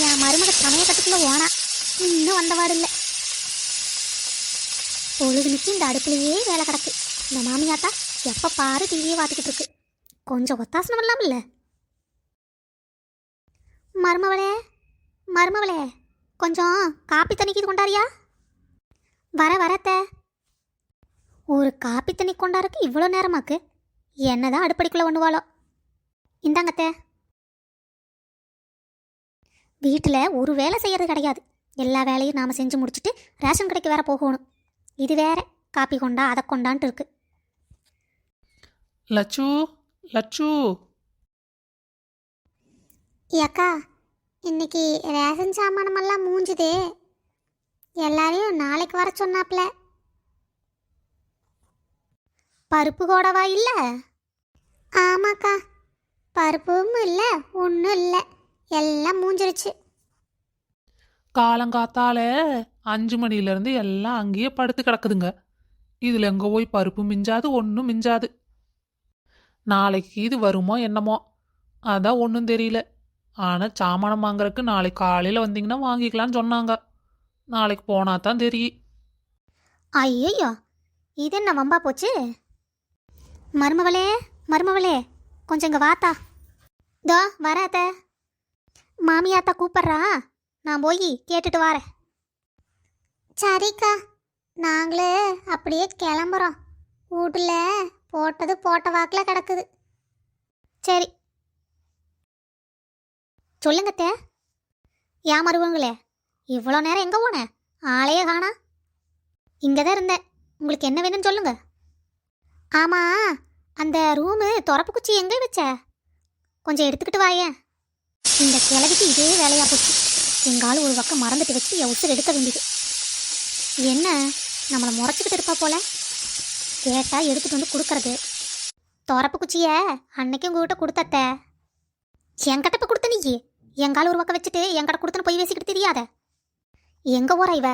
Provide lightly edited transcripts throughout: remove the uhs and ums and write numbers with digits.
என் மருமக சமயக்கட்டுக்குள்ள ஓனா இன்னும் வந்தவாடு இல்லை. பொழுதுனிக்கு இந்த அடுப்புலையே வேலை கிடக்கு. இந்த மாமியாத்தா எப்போ பாரு டிவியை பார்த்துக்கிட்டு இருக்கு. கொஞ்சம் ஒத்தாசனம் இல்லாம இல்லை. மருமவளே மருமவளே, கொஞ்சம் காப்பி தண்ணிக்கு கொண்டாரியா? வரத்த ஒரு காப்பி தண்ணி கொண்டாருக்கு இவ்வளோ நேரமாக்கு. என்னதான் அடுப்படிக்குள்ளே ஒன்றுவாளோ. இந்தாங்கத்த. வீட்டில் ஒரு வேலை செய்கிறது கிடையாது. எல்லா வேலையும் நாம் செஞ்சு முடிச்சுட்டு ரேஷன் கடைக்கு வேற போகணும். இது வேற காப்பி கொண்டா அதை கொண்டான்ட்டு இருக்கு. லட்சு லட்சு. அக்கா, இன்னைக்கு ரேஷன் சாமானமெல்லாம் மூஞ்சுது. எல்லாரையும் நாளைக்கு வர சொன்னாப்ல. பருப்பு கூடவா இல்லை? ஆமாக்கா, பருப்பும் இல்லை ஒன்றும் இல்லை, எல்லாம் மூஞ்சிருச்சு. காலங்காத்தால 5 மணிலேருந்து எல்லாம் அங்கேயே படுத்து கிடக்குதுங்க. இதில் எங்கே போய் பருப்பு மிஞ்சாது, ஒன்றும் மிஞ்சாது. நாளைக்கு இது வருமோ என்னமோ, அதான் ஒன்றும் தெரியல. ஆனால் சாமானம் வாங்குறதுக்கு நாளைக்கு காலையில் வந்தீங்கன்னா வாங்கிக்கலான்னு சொன்னாங்க. நாளைக்கு போனா தான் தெரியும். ஐயோ, இது என்ன வம்பா போச்சு? மருமவளே மருமவளே, கொஞ்சம் இங்கே வாத்தா. தோ வராத. மாமியாத்தா கூப்பிட்றா, நான் போய் கேட்டுட்டு வரேன். சரிக்கா, நாங்களே அப்படியே கிளம்புறோம். வீட்டில் போட்டது போட்ட வாக்கில் கிடக்குது. சரி சொல்லுங்கத்தே. ஏன் மருவங்களே, இவ்வளோ நேரம் எங்கே போனேன்? ஆளையே காணா. இங்கே தான் இருந்தேன். உங்களுக்கு என்ன வேணும்னு சொல்லுங்க. ஆமாம், அந்த ரூமு திறப்பு குச்சி எங்கே வச்ச? கொஞ்சம் எடுத்துக்கிட்டு வாயேன். இந்த கிழவிக்கு இதே வேலையாக போச்சு. எங்காலும் ஒரு பக்கம் மறந்துட்டு வச்சு என் உசுர் எடுக்க வேண்டியது. என்ன நம்மளை முறைச்சிக்கிட்டு இருப்பா போல. கேட்டால் எடுத்துகிட்டு வந்து கொடுக்கறது. திறப்பு குச்சியை அன்னைக்கு உங்ககிட்ட கொடுத்தத்த. என்கிட்ட இப்போ கொடுத்த நீ எங்காலும் ஒரு பக்கம் வச்சுட்டு என்கிட்ட கொடுத்துன்னு போய் பேசிக்கிட்டு தெரியாத. எங்கே போகிறா இவ?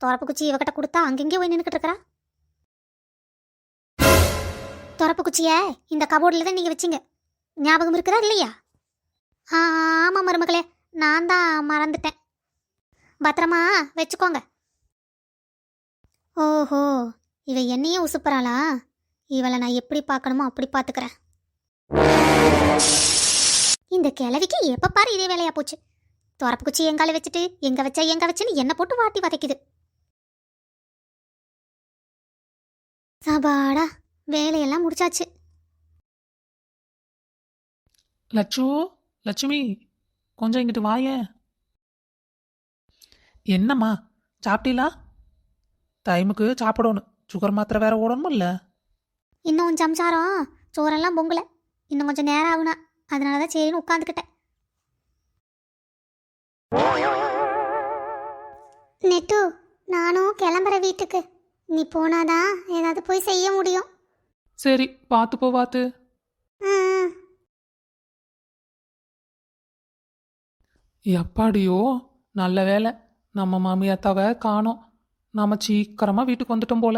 திறப்பு குச்சி இவகிட்ட கொடுத்தா அங்கெங்கே போய் நின்றுக்கிட்டு இருக்கிறா. திறப்பு குச்சியை இந்த கபோர்டில் தான் நீங்கள் வச்சிங்க, ஞாபகம் இருக்குதா இல்லையா? ஆமாம் மருமகளே, நான் தான் மறந்துட்டேன். பத்திரமா வச்சுக்கோங்க. ஓஹோ, இவ என்னையே உசுப்புறாளா? இவளை நான் எப்படி பார்க்கணுமோ அப்படி பார்த்துக்கிறேன். இந்த கிழவிக்கு எப்போ பாரு இதே வேலையாக போச்சு. திறப்பு குச்சி எங்கால வச்சுட்டு எங்கே வச்சுன்னு என்னை போட்டு வாட்டி வதைக்குது. சபாடா, வேலையெல்லாம் முடிச்சாச்சு. லட்சு லட்சுமி, கொஞ்சம் இங்கிட்டு வாயே. என்னம்மா, சாப்பிட்டீங்களா? டைமுக்கு சாப்பிடணும். சுகர் மாத்திரை வேற ஓடணுமா இல்லை? இன்னும் சம்சாரம் சோறெல்லாம் பொங்கலை. இன்னும் கொஞ்சம் நேரம் ஆகுனா, அதனால தான் சரின்னு உட்காந்துக்கிட்டேன். நெட்டு, நானும் கிளம்புற வீட்டுக்கு. நீ போனாதான் ஏதாவது போய் செய்ய முடியும். சரி, பார்த்து போ பார்த்து. எப்பாடியோ நல்ல வேலை, நம்ம மாமியாத்தாவை காணோம். நம்ம சீக்கிரமாக வீட்டுக்கு வந்துட்டோம் போல.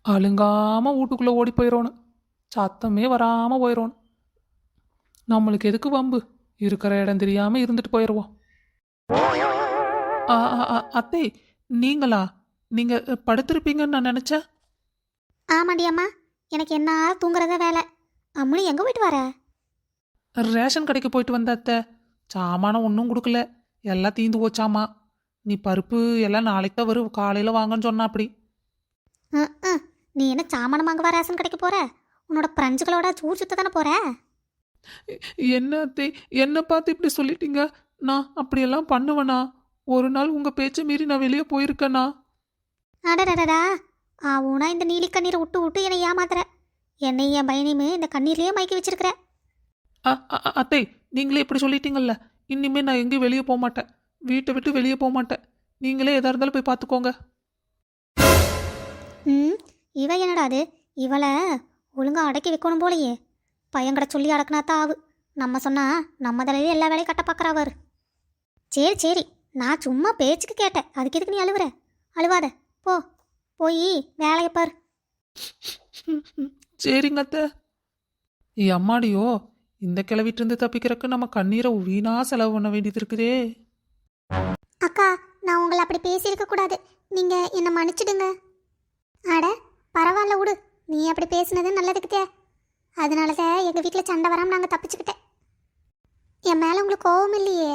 அழுங்காமல் வீட்டுக்குள்ளே ஓடி போயிடணும், சத்தமே வராமல் போயிடணும். நம்மளுக்கு எதுக்கு வம்பு? இருக்கிற இடம் தெரியாமல் இருந்துட்டு போயிடுவோம். அத்தை, நீங்களா? நீங்கள் படுத்திருப்பீங்கன்னு நான் நினச்சேன். ஆமாண்டி அம்மா, எனக்கு என்ன தூங்குறத வேலை. அம்மனி எங்கே போயிட்டு வர? ரேஷன் கடைக்கு போயிட்டு வந்த அத்தை. சாமானம் ஒன்றும் கொடுக்கல, எல்லாம் தீந்து போச்சாமா. நீ பருப்பு எல்லாம் நாளைக்கு தான் வரும், காலையில் வாங்கன்னு சொன்னா அப்படி. நீ என்ன சாமானம் வாங்க வர ரேஷன் கடைக்கு போற? உன்னோட பிரஞ்சுகளோட சூர் சுத்த தானே போற? என்ன அத்தை, என்ன பார்த்து இப்படி சொல்லிட்டீங்க? நான் அப்படியெல்லாம் பண்ணுவேனா? ஒரு நாள் உங்கள் பேச்சை மீறி நான் வெளியே போயிருக்கேனா? அடடடடா, ஆவுனா இந்த நீலி கண்ணீரை விட்டு விட்டு என்னை ஏமாத்துற. என்னை என் பையனையுமே இந்த கண்ணீர்லேயே மயக்கி வச்சிருக்கிற. அத்தை, நீங்களே இப்படி சொல்லிட்டீங்கல்ல, இனிமேல் நான் எங்கேயும் வெளியே போக மாட்டேன். வீட்டை விட்டு வெளியே போக மாட்டேன். நீங்களே எதாக இருந்தாலும் போய் பார்த்துக்கோங்க. இவ என்னடா அது? இவளை ஒழுங்கா அடக்கி வைக்கணும் போலையே. பையன்கட சொல்லி அடக்குனாத்தான் ஆகு. நம்ம சொன்னா நம்ம தலையிலே எல்லா வேலையும் கட்ட பார்க்குறாவர். சரி சரி, நான் சும்மா பேச்சுக்கு கேட்டேன். அதுக்கு எதுக்கு நீ அழுவுற? அழுவாத, போ போய் வேலையை பாரு. சரிங்க அத்தை. அம்மாடியோ, இந்த கிளவிட்டு இருந்து தப்பிக்கிறதுக்கு நம்ம கண்ணீரை வீணா செலவு பண்ண வேண்டியது இருக்குதே. அக்கா, நான் உங்களை அப்படி பேசியிருக்க கூடாது. நீங்க என்னை மன்னிச்சிடுங்க. அட பரவாயில்ல விடு, நீ அப்படி பேசுனது நல்லதுக்குதே. அதனால தான் எங்கள் வீட்டில் சண்டை வராமல் நாங்கள் தப்பிச்சுக்கிட்டேன். என் மேலே உங்களுக்கு கோவம் இல்லையே?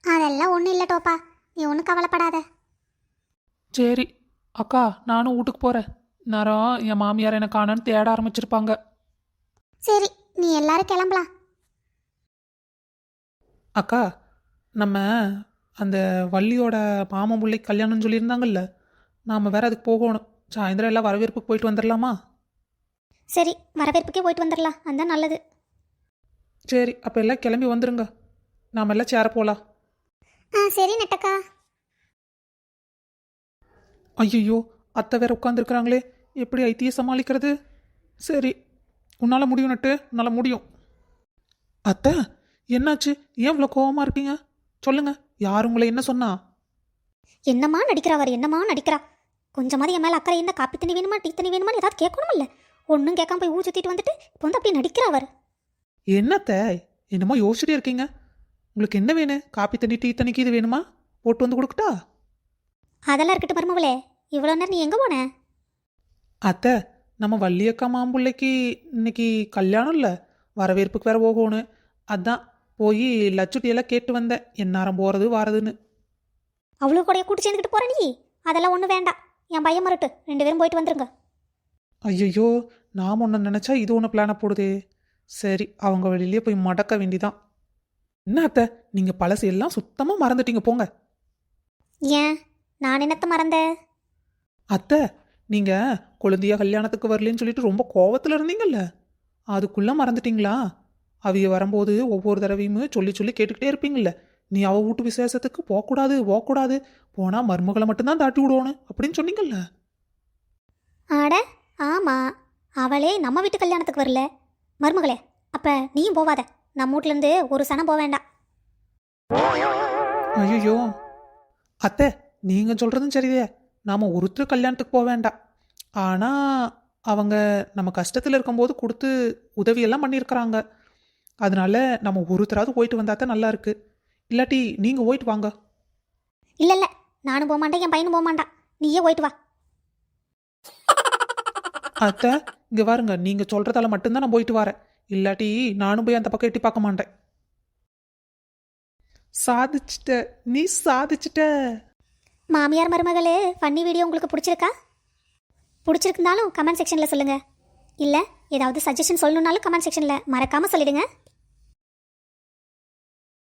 அதெல்லாம் ஒன்றும் இல்லை டோப்பா, நீ ஒன்றும் கவலைப்படாத. சரி அக்கா, நானும் வீட்டுக்கு போகிறேன். நேரம் என் மாமியார் என்ன காணன்னு தேட ஆரம்பிச்சிருப்பாங்க. சரி, நீ எல்லாரும் கிளம்பலாம். அக்கா, நம்ம அந்த வள்ளியோட மாமன் பிள்ளைக்கு கல்யாணம்னு சொல்லியிருந்தாங்கல்ல, நாம் வேற அதுக்கு போகணும். சாயந்தரம் எல்லாம் வரவேற்புக்கு போயிட்டு வந்துடலாமா? சரி, வரவேற்புக்கே போயிட்டு வந்துடலாம், அதுதான் நல்லது. சரி, அப்போ எல்லாம் கிளம்பி வந்துருங்க. நாம் எல்லாம் சேர போகலாம். சரி நெட்டக்கா. ஐயோ, அத்தை வேற உட்காந்துருக்குறாங்களே, எப்படி ஐத்தியை சமாளிக்கிறது? சரி, உன்னால் முடியும் நட்டு, உன்னால் முடியும். அத்தை, என்னாச்சு? ஏன் இவ்வளோ கோவமாக இருக்கீங்க? சொல்லுங்க, யார் உங்களை என்ன சொன்னா? என்னம்மா நடிக்கிறா அவர், என்னம்மா நடிக்கிறா? கொஞ்சமாதிரி என் மேலே அக்கறை என்ன? காப்பி தண்ணி வேணுமா, டீ தண்ணி வேணுமா, ஏதாவது கேட்கணுமில்ல? ஒன்றும் கேட்காம போய் ஊ சுற்றிட்டு வந்துட்டு இப்போ வந்து அப்படி நடிக்கிறா அவர். என்னத்தை என்னமோ யோசிச்சுட்டே இருக்கீங்க? உங்களுக்கு என்ன வேணும்? காப்பி தண்ணி, டீ தண்ணிக்கு இது வேணுமா? போட்டு வந்து கொடுக்கட்டா? அதெல்லாம் இருக்கட்டும் மருமவளே, இவ்வளோ நேரம் நீ எங்கே போன? அத்தை, நம்ம வள்ளியக்கா மாம்பிள்ளைக்கு இன்னைக்கு கல்யாணம் இல்லை, வரவேற்புக்கு வேற போகணும். அதான் போய் லச்சுட்டியெல்லாம் கேட்டு வந்தேன், எந்நேரம் போகிறது வாரதுன்னு. அவ்வளோ கூடைய கூட்டு சேர்ந்துக்கிட்டு போற நீ? அதெல்லாம் ஒன்றும் வேண்டாம், என் பையன் மறட்டு 2 பேரும் போயிட்டு வந்துருங்க. ஐயோ, நாம் ஒன்று நினச்சா இது ஒன்று பிளானை போடுதே. சரி, அவங்க வழியிலேயே போய் மடக்க வேண்டிதான். என்ன அத்தை, நீங்கள் பழசு எல்லாம் சுத்தமாக மறந்துட்டீங்க போங்க. ஏன், நான் என்னத்த மறந்தேன்? அத்தை, நீங்கள் குழந்தையா கல்யாணத்துக்கு வரலன்னு சொல்லிட்டு ரொம்ப கோவத்தில் இருந்தீங்கல்ல, அதுக்குள்ளே மறந்துட்டீங்களா? அவிய வரும்போது ஒவ்வொரு தடவையும் சொல்லி சொல்லி கேட்டுக்கிட்டே இருப்பீங்கள்ல, நீ அவள் வீட்டு விசேஷத்துக்கு போகக்கூடாது போகக்கூடாது, போனால் மருமகளை மட்டும்தான் தாட்டி விடுவோன்னு அப்படின்னு சொன்னீங்கல்ல. ஆட ஆமாம், அவளே நம்ம வீட்டு கல்யாணத்துக்கு வரல. மருமகளே, அப்போ நீயும் போவாத. நம்ம வீட்டிலேருந்து ஒரு சனம் போக வேண்டாம். ஐயோ அத்தை, நீங்கள் சொல்கிறதும் சரிதே, நாம் ஒருத்தர் கல்யாணத்துக்கு போக வேண்டாம். ஆனால் அவங்க நம்ம கஷ்டத்தில் இருக்கும்போது கொடுத்து உதவியெல்லாம் பண்ணியிருக்கிறாங்க. அதனால நம்ம ஒருத்தராவது போயிட்டு வந்தால் தான் நல்லா இருக்கு. இல்லாட்டி நீங்கள் போயிட்டு வாங்க. இல்லை இல்லை, நானும் போக மாட்டேன், என் பையனும் போக மாட்டான். நீயே போயிட்டு வா. அத்தை, இங்கே பாருங்க, நீங்கள் சொல்கிறதால மட்டும்தான் நான் போயிட்டு வரேன். இல்லாட்டி நானும் போய் அந்த பக்கம் எட்டி பார்க்க மாட்டேன். சாதிச்சிட்ட, நீ சாதிச்சிட்ட. மாமியார் மருமகளே ஃபன்னி வீடியோ உங்களுக்கு பிடிச்சிருக்கா? பிடிச்சிருக்குனாலும் கமெண்ட் செக்ஷனில் சொல்லுங்கள். இல்லை ஏதாவது சஜஷன் சொல்லணுன்னாலும் கமெண்ட் செக்ஷனில் மறக்காமல் சொல்லிடுங்க.